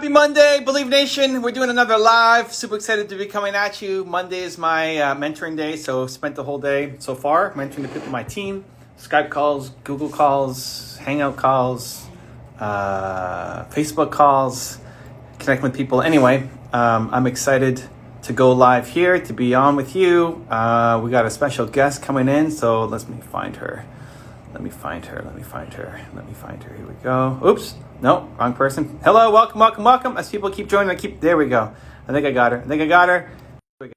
Happy Monday, Believe Nation. We're doing another live. Super excited to be coming at you. Monday is my mentoring day, so spent the whole day so far mentoring the people on my team. Skype calls, Google calls, hangout calls, Facebook calls, connecting with people. Anyway, I'm excited to go live here, to be on with you. We got a special guest coming in, so let me find her. Let me find her. Here we go. Oops. No, wrong person. Hello, welcome. As people keep joining, there we go. I think I got her. Here we go.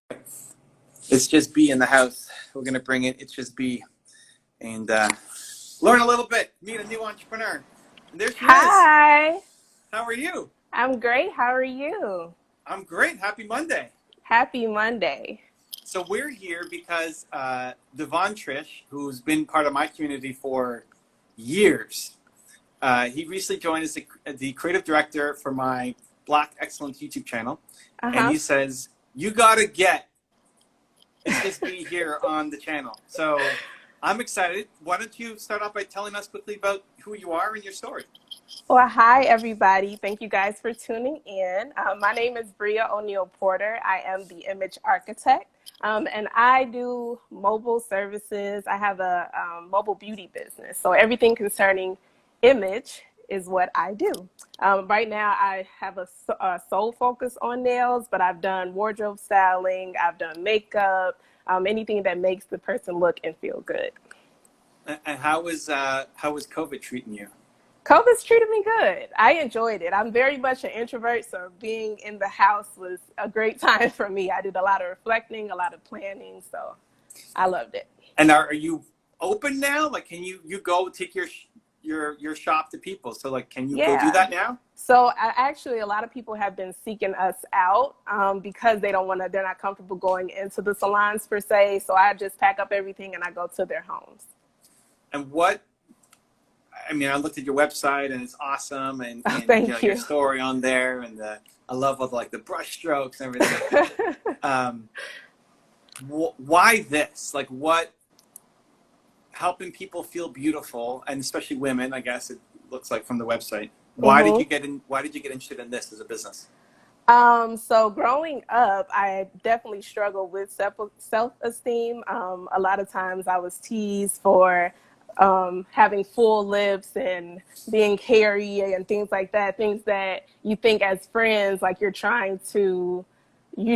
It's just B in the house. We're going to bring it. It's just B. And learn a little bit. Meet a new entrepreneur. And there she is. Hi. How are you? I'm great. How are you? I'm great. Happy Monday. Happy Monday. So we're here because Devon Trish, who's been part of my community for years, he recently joined as the creative director for my Black Excellence YouTube channel. And he says, you got to get It's Just Be here on the channel. So I'm excited. Why don't you start off by telling us quickly about who you are and your story? Well, hi, everybody. Thank you guys for tuning in. My name is Bria O'Neal Porter. I am the image architect, and I do mobile services. I have a mobile beauty business. So everything concerning image is what I do. Right now, I have a sole focus on nails, but I've done wardrobe styling. I've done makeup, anything that makes the person look and feel good. And how was COVID treating you? COVID's treated me good. I enjoyed it. I'm very much an introvert, so being in the house was a great time for me. I did a lot of reflecting, a lot of planning, so I loved it. And are you open now? Like, can you go take your shop to people? So, like, can you go do that now? So, actually, a lot of people have been seeking us out because they're not comfortable going into the salons per se. So I just pack up everything and I go to their homes. And I looked at your website and it's awesome, and thank you. Your story on there, and I love all the brushstrokes and everything. Why this? Like, what? Helping people feel beautiful, and especially women, I guess it looks like from the website. Why did you get interested in this as a business? So growing up, I definitely struggled with self-esteem. A lot of times I was teased for having full lips and being hairy and things like that, things that you think as friends, like you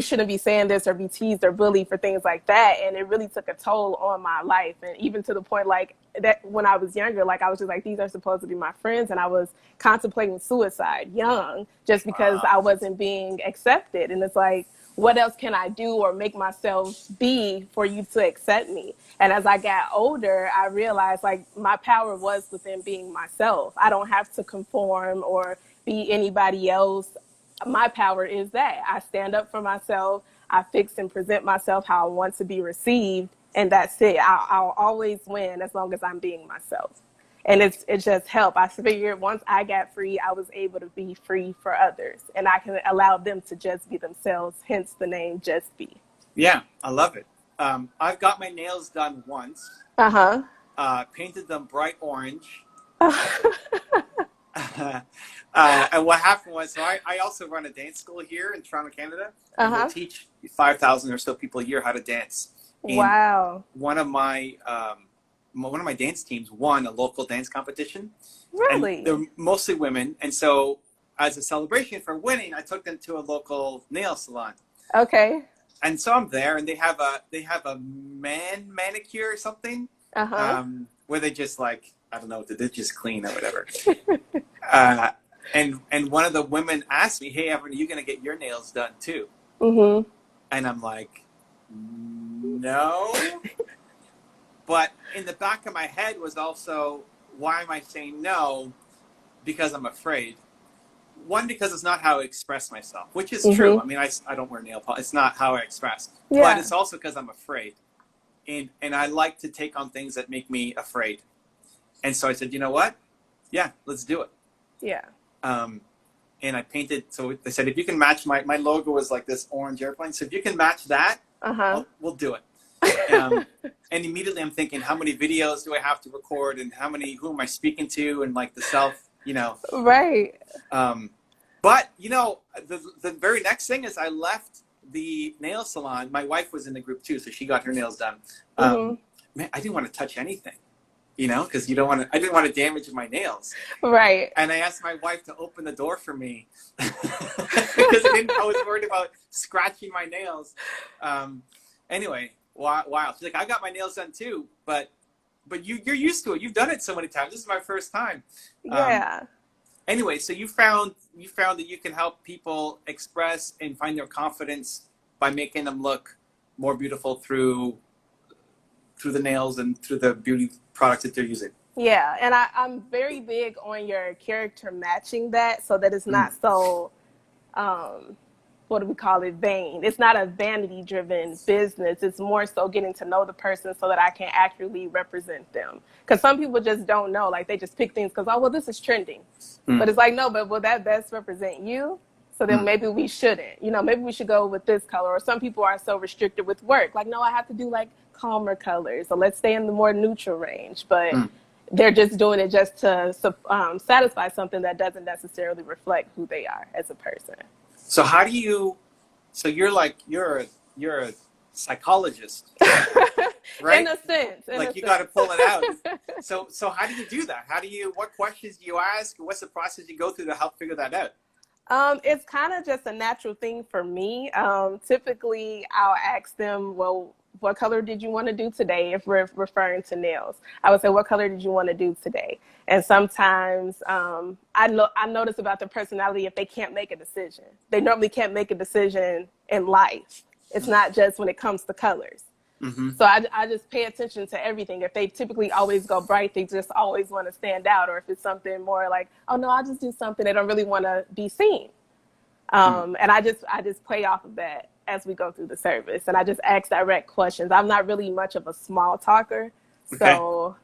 shouldn't be saying this, or be teased or bullied for things like that. And it really took a toll on my life. And even to the point like that when I was younger, like I was just like, these are supposed to be my friends. And I was contemplating suicide young just because I wasn't being accepted. And it's like, what else can I do or make myself be for you to accept me? And as I got older, I realized like my power was within being myself. I don't have to conform or be anybody else. My power is that I stand up for myself. I fix and present myself how I want to be received. And that's it. I'll always win as long as I'm being myself. And it just helped. I figured once I got free, I was able to be free for others. And I can allow them to just be themselves, hence the name Just Be. Yeah, I love it. I've got my nails done once. Painted them bright orange. And what happened was, so I also run a dance school here in Toronto, Canada. And we teach 5,000 or so people a year how to dance. And wow. One of my dance teams won a local dance competition. Really? And they're mostly women. And so as a celebration for winning, I took them to a local nail salon. Okay. And so I'm there, and they have a man manicure or something, where they just like, I don't know, they just clean or whatever. And one of the women asked me, hey, Evan, are you going to get your nails done too? And I'm like, no. But in the back of my head was also, why am I saying no? Because I'm afraid. One, because it's not how I express myself, which is true. I mean, I don't wear nail polish. It's not how I express. Yeah. But it's also because I'm afraid. And I like to take on things that make me afraid. And so I said, you know what? Yeah, let's do it. Yeah. And I painted, so they said, if you can match my logo was like this orange airplane. So if you can match that, we'll do it. And immediately I'm thinking, how many videos do I have to record, and who am I speaking to, and like the self, Right. But you know, the very next thing is I left the nail salon. My wife was in the group too, so she got her nails done. Hmm. Man, I didn't want to touch anything, you know, because you don't want to. I didn't want to damage my nails. Right. And I asked my wife to open the door for me because I was worried about scratching my nails. Anyway, wow. She's like, I got my nails done too, but you're used to it. You've done it so many times. This is my first time. Yeah. Anyway, so you found that you can help people express and find their confidence by making them look more beautiful through the nails and through the beauty products that they're using. Yeah, and I'm very big on your character matching that so that it's Mm. not so, what do we call it, vain. It's not a vanity driven business. It's more so getting to know the person so that I can accurately represent them. Because some people just don't know. Like they just pick things because, oh, well, this is trending. But it's like, no, but will that best represent you? So then maybe we shouldn't. You know, maybe we should go with this color. Or some people are so restricted with work. Like, no, I have to do like calmer colors. So let's stay in the more neutral range. But they're just doing it just to satisfy something that doesn't necessarily reflect who they are as a person. So how do you? So you're a psychologist, right? In a sense. Like you got to pull it out. So how do you do that? What questions do you ask? What's the process you go through to help figure that out? It's kind of just a natural thing for me. Typically, I'll ask them, well, what color did you want to do today? If we're referring to nails, I would say, what color did you want to do today? And sometimes I notice about their personality if they can't make a decision. They normally can't make a decision in life. It's not just when it comes to colors. Mm-hmm. So I just pay attention to everything. If they typically always go bright, they just always want to stand out. Or if it's something more like, oh no, I'll just do something, they don't really want to be seen. And I just play off of that as we go through the service. And I just ask direct questions. I'm not really much of a small talker. So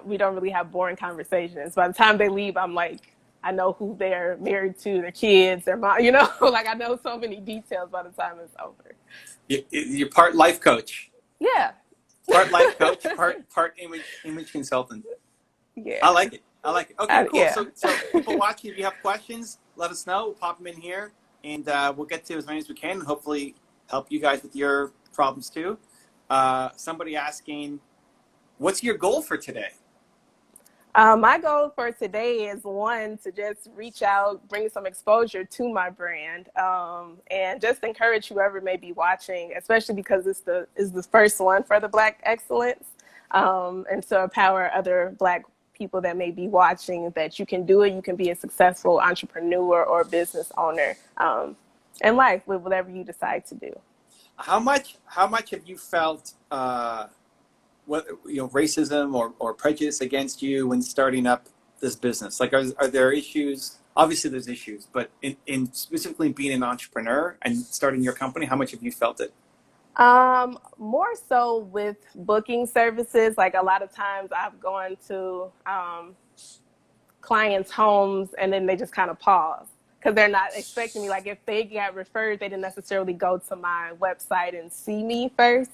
we don't really have boring conversations. By the time they leave, I'm like, I know who they're married to, their kids, their mom, you know, like I know so many details by the time it's over. You're part life coach. Yeah. Part life coach, part image consultant. Yeah. I like it. Okay, cool. Yeah. So people watching, if you have questions, let us know. We'll pop them in here, and we'll get to as many as we can, and hopefully help you guys with your problems too. Somebody asking, what's your goal for today? My goal for today is one, to just reach out, bring some exposure to my brand, and just encourage whoever may be watching, especially because it's the first one for the Black Excellence, and to empower other Black people that may be watching that you can do it. You can be a successful entrepreneur or business owner in life with whatever you decide to do. How much have you felt racism or prejudice against you when starting up this business? Like, are there issues? Obviously there's issues, but in specifically being an entrepreneur and starting your company, how much have you felt it? More so with booking services. Like a lot of times I've gone to clients' homes and then they just kind of pause because they're not expecting me. Like if they got referred, they didn't necessarily go to my website and see me first.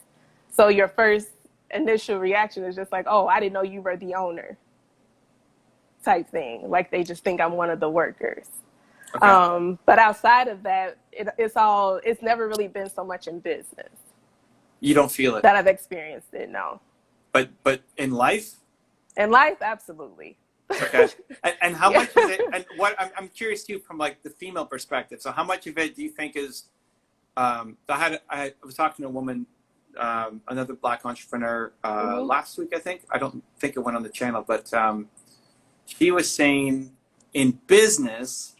So your first initial reaction is just like, oh, I didn't know you were the owner type thing. Like they just think I'm one of the workers. Okay. But outside of that, it's never really been so much in business. You don't feel it? That I've experienced it, no. But in life? In life, absolutely. Okay. And how much is it, and what I'm curious too from like the female perspective. So how much of it do you think is, I was talking to a woman, another Black entrepreneur last week, I think. I don't think it went on the channel, but she was saying in business,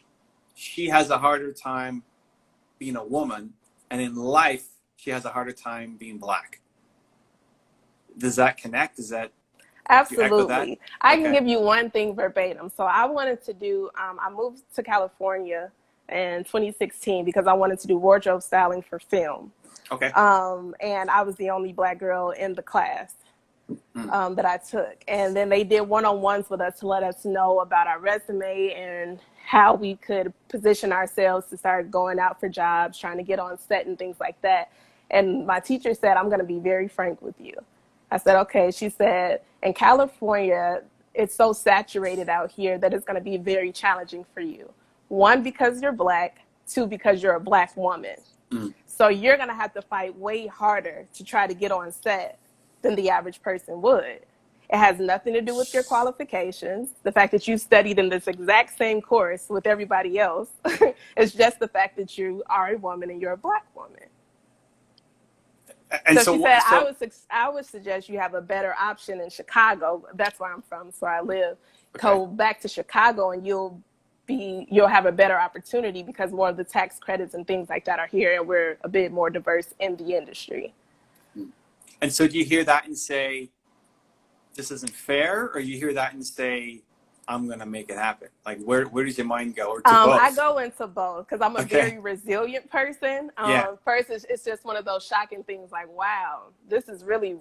she has a harder time being a woman, and in life, she has a harder time being Black. Does that connect? Is that absolutely? I can give you one thing verbatim. So I wanted to do. I moved to California in 2016 because I wanted to do wardrobe styling for film. Okay. And I was the only Black girl in the class that I took. And then they did one-on-ones with us to let us know about our resume and how we could position ourselves to start going out for jobs, trying to get on set and things like that. And my teacher said, I'm going to be very frank with you. I said, okay. She said, in California, it's so saturated out here that it's going to be very challenging for you. One, because you're Black. Two, because you're a Black woman. So you're going to have to fight way harder to try to get on set than the average person would. It has nothing to do with your qualifications. The fact that you studied in this exact same course with everybody else. It's just the fact that you are a woman and you're a Black woman. And so she said, I would suggest you have a better option in Chicago. That's where I'm from, so I live. Okay. Go back to Chicago and you'll have a better opportunity because more of the tax credits and things like that are here, and we're a bit more diverse in the industry. And so do you hear that and say, this isn't fair? Or you hear that and say, I'm going to make it happen? Like, where does your mind go? Or to both? I go into both because I'm a very resilient person. First, it's just one of those shocking things like, wow, this is really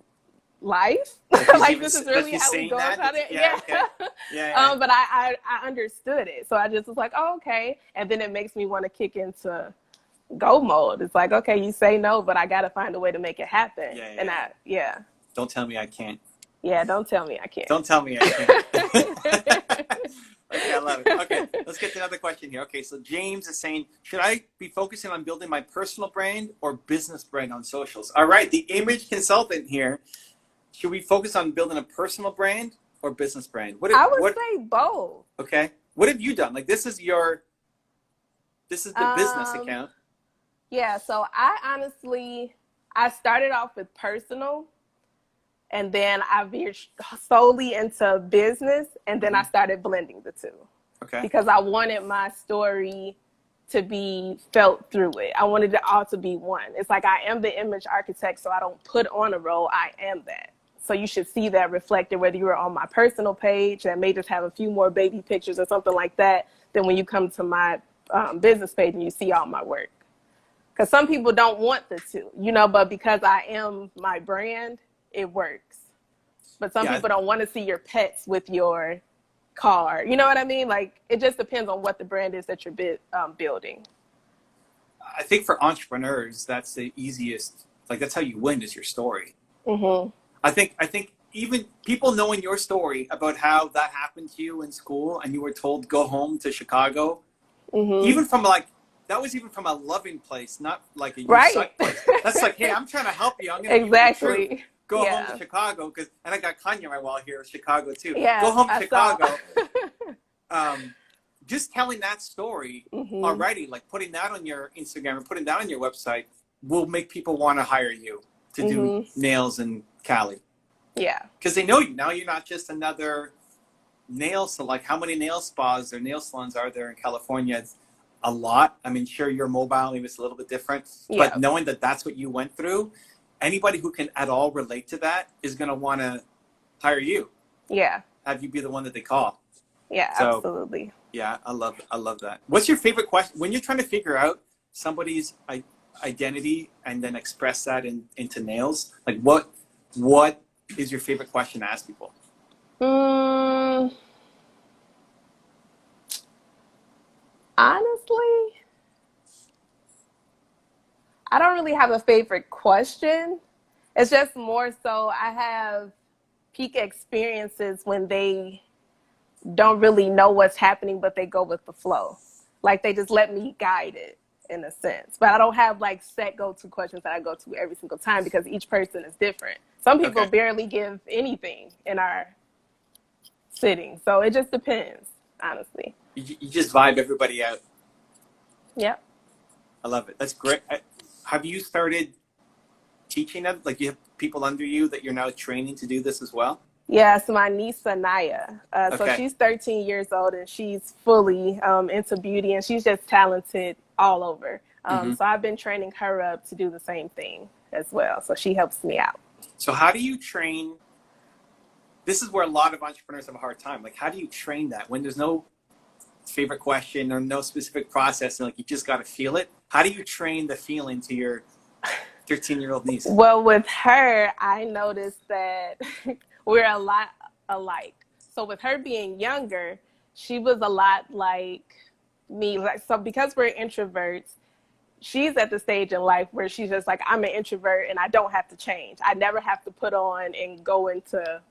life. Like this is really how we go about it. Yeah. Okay. But I understood it. So I just was like, oh, okay. And then it makes me want to kick into go mode. It's like, okay, you say no, but I got to find a way to make it happen. Don't tell me I can't. Yeah, don't tell me I can't. Don't tell me I can't. Okay, I love it. Okay, let's get to another question here. Okay, so James is saying, should I be focusing on building my personal brand or business brand on socials? All right, the image consultant here. Should we focus on building a personal brand or business brand? I would say both. Okay. What have you done? Like this is the business account. Yeah, so I started off with personal, and then I veered solely into business, and then I started blending the two. Okay. Because I wanted my story to be felt through it. I wanted it all to be one. It's like I am the image architect, so I don't put on a role, I am that. So you should see that reflected whether you were on my personal page that may just have a few more baby pictures or something like that than when you come to my business page and you see all my work. Because some people don't want the two, but because I am my brand, it works. But some people don't want to see your pets with your car. You know what I mean? Like, it just depends on what the brand is that you're building. I think for entrepreneurs, that's the easiest. Like, that's how you win is your story. Mm-hmm. I think even people knowing your story about how that happened to you in school and you were told go home to Chicago, even from that was even from a loving place, not like a suck place. That's like, hey, I'm trying to help you. I'm going to exactly. Go home to Chicago and I got Kanye right while here, Chicago too. Yeah, go home to Chicago. Just telling that story already, like putting that on your Instagram and putting that on your website will make people want to hire you to do nails in Cali. Yeah. Because they know you. Now you're not just another nail salon. Like how many nail spas or nail salons are there in California? It's a lot. I mean, sure, you're mobile. Maybe it's a little bit different. Yeah. But knowing that that's what you went through, anybody who can at all relate to that is going to want to hire you. Yeah. Have you be the one that they call. Yeah, so, absolutely. Yeah, I love that. What's your favorite question? When you're trying to figure out somebody's identity and then express that into nails, like what is your favorite question to ask people? Honestly, I don't really have a favorite question. It's just more so I have peak experiences when they don't really know what's happening, but they go with the flow. Like they just let me guide it in a sense. But I don't have like set go-to questions that I go to every single time because each person is different. Some people barely give anything in our sitting. So it just depends, honestly. You just vibe everybody out. Yep. I love it. That's great. Have you started teaching them? Like you have people under you that you're now training to do this as well? Yeah, so my niece, Anaya. So she's 13 years old and she's fully into beauty and she's just talented all over. So I've been training her up to do the same thing as well. So she helps me out. So how do you train? This is where a lot of entrepreneurs have a hard time. Like, how do you train that when there's no favorite question or no specific process and like you just got to feel it? How do you train the feeling to your 13-year-old niece? Well, with her, I noticed that we're a lot alike. So with her being younger, she was a lot like me. So because we're introverts, she's at the stage in life where she's just like, I'm an introvert and I don't have to change. I never have to put on and go into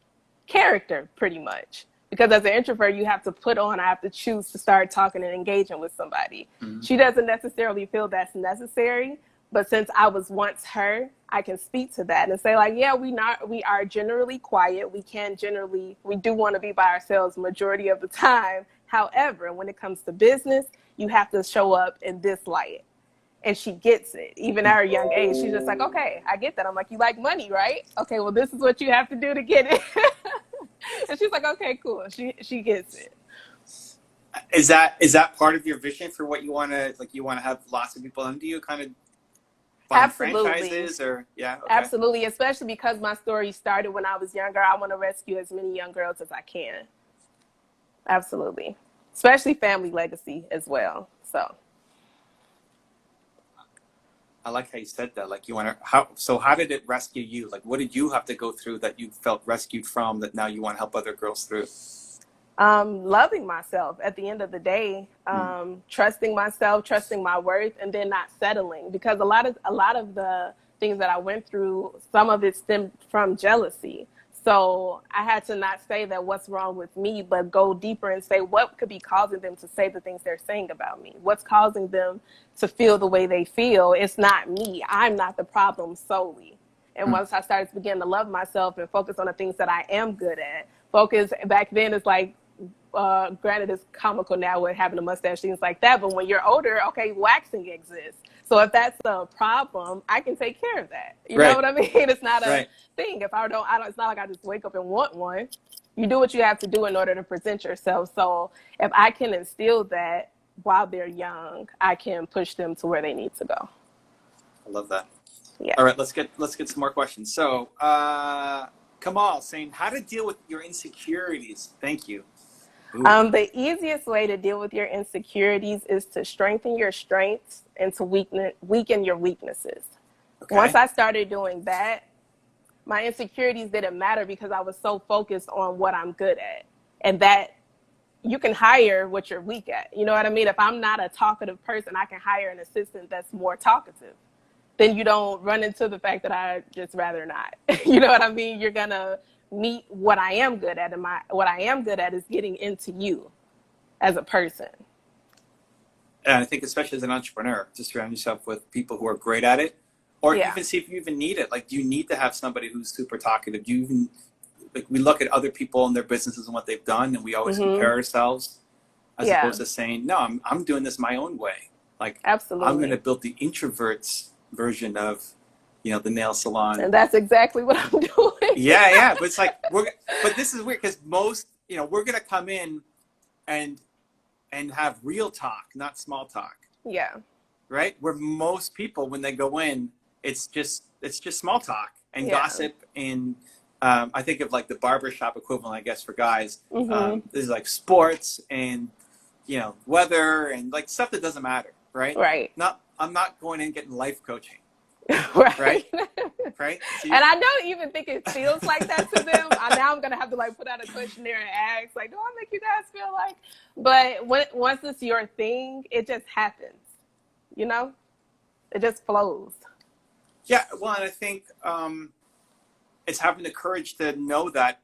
character pretty much Because as an introvert, you have to I have to choose to start talking and engaging with somebody. She doesn't necessarily feel that's necessary, but since I was once her, I can speak to that and say like, yeah, we are generally quiet. We do want to be by ourselves majority of the time. However, when it comes to business, you have to show up in this light. And she gets it. Even at her young age, she's just like, okay, I get that. I'm like, you like money, right? Okay, well, this is what you have to do to get it. And she's like, okay, cool. She gets it. Is that part of your vision for what you want to, like, you want to have lots of people under you kind of buying franchises or, yeah? Okay. Absolutely. Especially because my story started when I was younger. I want to rescue as many young girls as I can. Absolutely. Especially family legacy as well. So. I like how you said that. Like, you want to, how did it rescue you? Like, what did you have to go through that you felt rescued from that now you want to help other girls through? Loving myself at the end of the day, trusting myself, trusting my worth, and then not settling, because a lot of the things that I went through, some of it stemmed from jealousy. So I had to not say that what's wrong with me, but go deeper and say what could be causing them to say the things they're saying about me. What's causing them to feel the way they feel? It's not me. I'm not the problem solely. And once I started to begin to love myself and focus on the things that I am good at, focus back then is like, granted it's comical now with having a mustache, things like that. But when you're older, okay, waxing exists. So if that's the problem, I can take care of that. You know what I mean? It's not a thing. If I don't, it's not like I just wake up and want one. You do what you have to do in order to present yourself. So if I can instill that while they're young, I can push them to where they need to go. I love that. Yeah. All right, let's get some more questions. So, Kamal saying, how to deal with your insecurities. Thank you. The easiest way to deal with your insecurities is to strengthen your strengths and to weaken your weaknesses. Okay. Once I started doing that, my insecurities didn't matter because I was so focused on what I'm good at. And that you can hire what you're weak at. You know what I mean? If I'm not a talkative person, I can hire an assistant that's more talkative. Then you don't run into the fact that I just rather not. You know what I mean? You're going to meet what I am good at, and what I am good at is getting into you as a person. And I think especially as an entrepreneur, to surround yourself with people who are great at it, or even see if you even need it. Like, do you need to have somebody who's super talkative? Do you even, like, we look at other people and their businesses and what they've done, and we always compare ourselves as opposed to saying, no, I'm doing this my own way. Like, absolutely, I'm going to build the introvert's version of, you know, the nail salon. And that's exactly what I'm doing. Yeah. But it's like, but this is weird because most, you know, we're going to come in and have real talk, not small talk. Yeah. Right? Where most people, when they go in, it's just small talk and gossip. And I think of like the barbershop equivalent, I guess, for guys. There's like sports and, you know, weather and like stuff that doesn't matter. Right. Right. I'm not going in and getting life coaching. Right. Right. So and I don't even think it feels like that to them. Now I'm gonna have to like put out a questionnaire and ask, like, do I make you guys feel like? But once it's your thing, it just happens. You know, it just flows. Yeah. Well, and I think it's having the courage to know that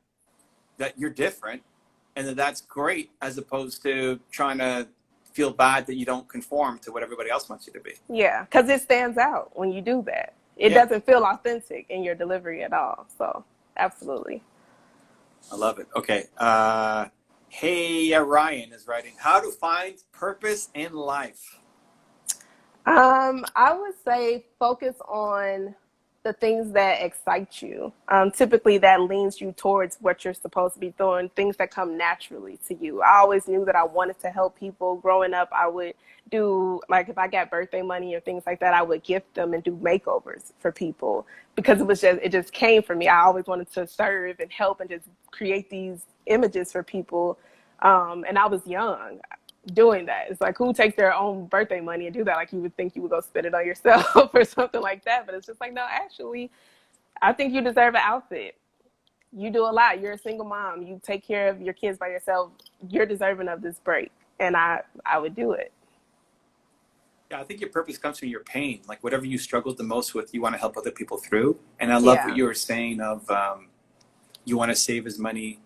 you're different, and that's great, as opposed to trying to feel bad that you don't conform to what everybody else wants you to be. Yeah, because it stands out when you do that. It doesn't feel authentic in your delivery at all. So, absolutely. I love it. Okay. Ryan is writing, how to find purpose in life. I would say focus on the things that excite you. Typically that leans you towards what you're supposed to be doing, things that come naturally to you. I always knew that I wanted to help people. Growing up, I would do, like, if I got birthday money or things like that, I would gift them and do makeovers for people because it just came from me. I always wanted to serve and help and just create these images for people. And I was young doing that. It's like, who takes their own birthday money and do that? Like, you would think you would go spend it on yourself or something like that. But it's just like, no, actually, I think you deserve an outfit. You do a lot. You're a single mom. You take care of your kids by yourself. You're deserving of this break. And I would do it. Yeah, I think your purpose comes from your pain. Like, whatever you struggled the most with, you want to help other people through. And I love what you were saying of you want to save as many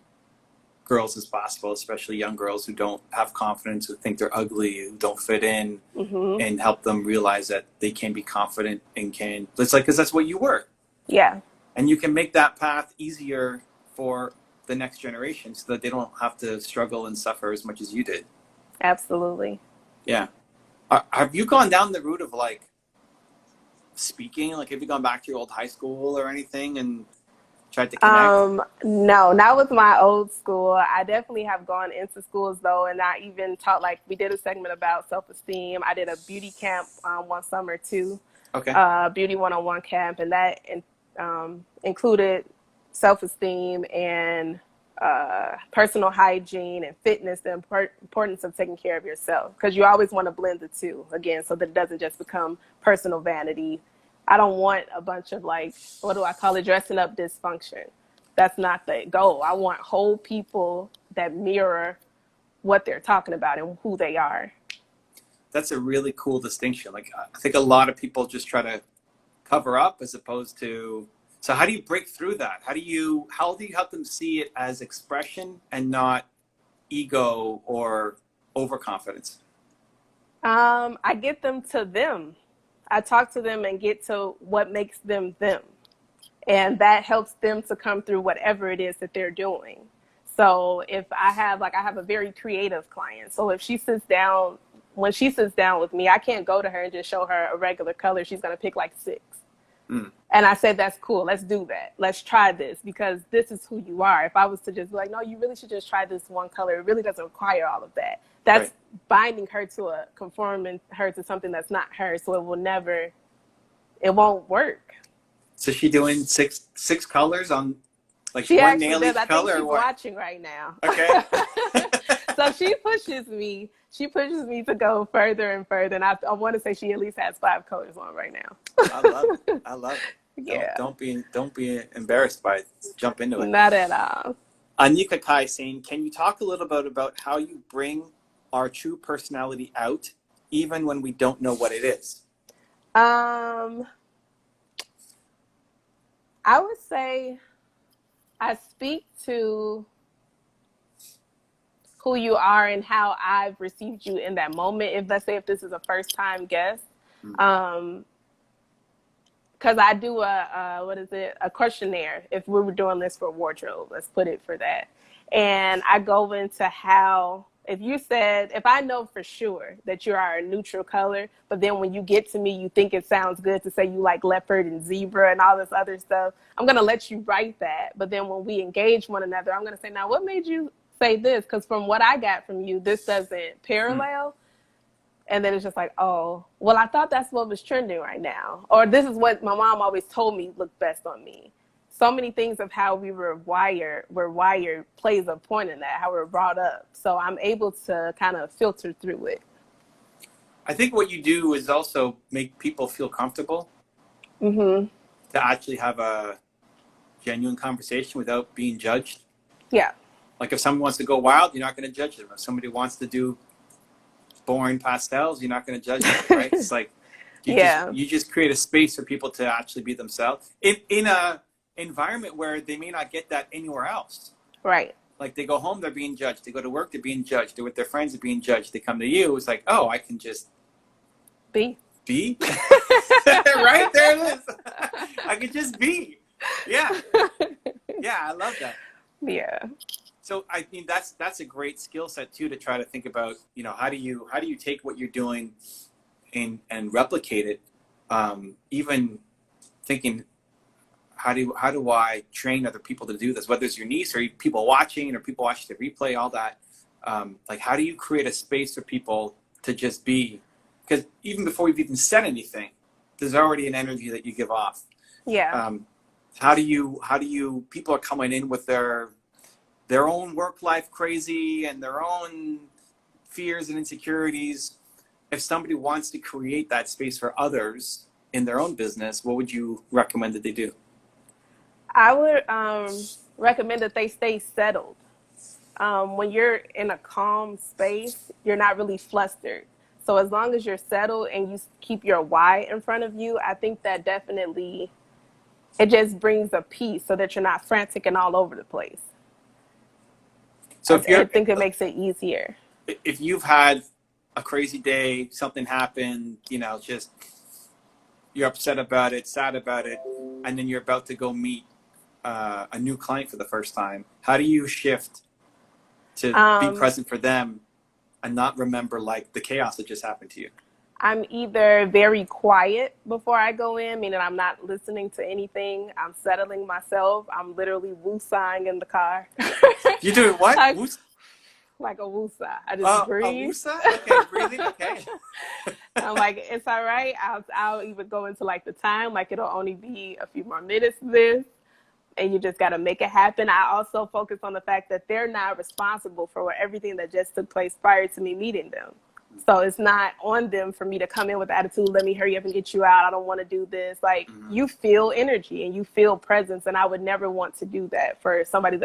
girls as possible, especially young girls who don't have confidence, who think they're ugly, who don't fit in, and help them realize that they can be confident and can, it's like, because that's what you were. Yeah. And you can make that path easier for the next generation so that they don't have to struggle and suffer as much as you did. Absolutely. Yeah. Have you gone down the route of like speaking? Like, have you gone back to your old high school or anything and tried to connect? No, not with my old school. I definitely have gone into schools though, and I even taught, like, we did a segment about self-esteem. I did a beauty camp one summer too. Okay. Beauty one-on-one camp, and that included self-esteem and personal hygiene and fitness, the importance of taking care of yourself, because you always want to blend the two again so that it doesn't just become personal vanity. I don't want a bunch of, like, what do I call it, dressing up dysfunction. That's not the goal. I want whole people that mirror what they're talking about and who they are. That's a really cool distinction. Like, I think a lot of people just try to cover up as opposed to, so how do you break through that? How do you help them see it as expression and not ego or overconfidence? I get them to them. I talk to them and get to what makes them them. And that helps them to come through whatever it is that they're doing. So if I have a very creative client. So if she sits down, when she sits down with me, I can't go to her and just show her a regular color. She's going to pick like 6. And I said, that's cool. Let's do that. Let's try this, because this is who you are. If I was to just be like, no, you really should just try this one color. It really doesn't require all of that. That's right. Binding her to conforming her to something that's not her. So it won't work. So she doing six colors on like she one nail each I color? Think she's or what? Watching right now. Okay. So she pushes me to go further and further. And I want to say she at least has 5 colors on right now. I love it. Yeah. Don't be embarrassed by it. Jump into it. Not at all. Anika Kai saying, can you talk a little bit about how you bring our true personality out, even when we don't know what it is? I would say I speak to who you are and how I've received you in that moment. Let's say if this is a first time guest, because I do a questionnaire. If we were doing this for wardrobe, let's put it for that. And I go into how, if I know for sure that you are a neutral color, but then when you get to me, you think it sounds good to say you like leopard and zebra and all this other stuff, I'm going to let you write that. But then when we engage one another, I'm going to say, now what made you say this? Because from what I got from you, this doesn't parallel. And then it's just like, oh, well, I thought that's what was trending right now. Or this is what my mom always told me looked best on me. So many things of how we were wired plays a point in that, how we're brought up. So I'm able to kind of filter through it. I think what you do is also make people feel comfortable to actually have a genuine conversation without being judged. Yeah. Like if someone wants to go wild, you're not going to judge them. If somebody wants to do boring pastels, you're not going to judge them, right? It's like you just create a space for people to actually be themselves in a environment where they may not get that anywhere else. Right. Like they go home, they're being judged. They go to work, they're being judged. They're with their friends, they're being judged. They come to you, it's like, oh, I can just be. Right there it is. I can just be. Yeah. Yeah, I love that. Yeah. So I mean that's a great skill set too, to try to think about, how do you take what you're doing and replicate it, even thinking how do I train other people to do this, whether it's your niece or people watching the replay, all that, like how do you create a space for people to just be, because even before you've even said anything, there's already an energy that you give off. Yeah. How do you people are coming in with their own work life crazy and their own fears and insecurities. If somebody wants to create that space for others in their own business, what would you recommend that they do? I would recommend that they stay settled. When you're in a calm space, you're not really flustered. So as long as you're settled and you keep your why in front of you, I think that definitely, it just brings a peace so that you're not frantic and all over the place. So I think it makes it easier. if you've had a crazy day, something happened, just you're upset about it, sad about it, and then you're about to go meet a new client for the first time, how do you shift to be present for them and not remember like the chaos that just happened to you? I'm either very quiet before I go in, meaning I'm not listening to anything. I'm settling myself. I'm literally woosahing in the car. You doing what? Like a woosah. I just breathe. A woosah? Okay, breathing. Okay. I'm like, it's all right. I'll even go into like the time, like it'll only be a few more minutes of this. And you just got to make it happen. I also focus on the fact that they're not responsible for everything that just took place prior to me meeting them. So it's not on them for me to come in with attitude, let me hurry up and get you out. I don't want to do this. Like, you feel energy and you feel presence. And I would never want to do that for somebody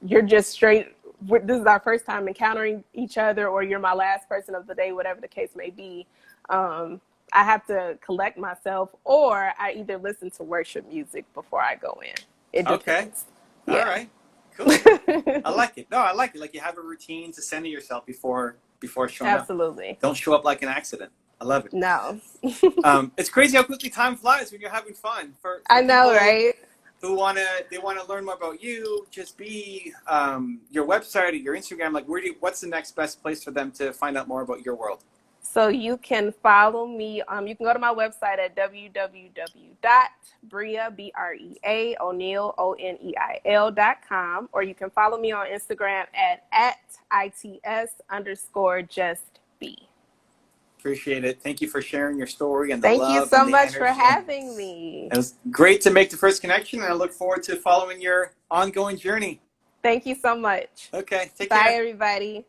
you're just straight. This is our first time encountering each other, or you're my last person of the day, whatever the case may be. I have to collect myself, or I either listen to worship music before I go in. It depends. Okay. Yeah. All right. Cool. I like it. No, I like it. Like you have a routine to center yourself before showing up. Absolutely. Don't show up like an accident. I love it. No. It's crazy how quickly time flies when you're having fun. For I know, right? Who wanna learn more about you? Just be your website or your Instagram. Like, what's the next best place for them to find out more about your world? So you can follow me. You can go to my website at www.bria, Brea, O'Neal, ONEIL.com, or you can follow me on Instagram at its_justb. Appreciate it. Thank you for sharing your story and the Thank love. you so and the much for energy. having me. It was great to make the first connection, and I look forward to following your ongoing journey. Thank you so much. Okay, take care. Bye, everybody.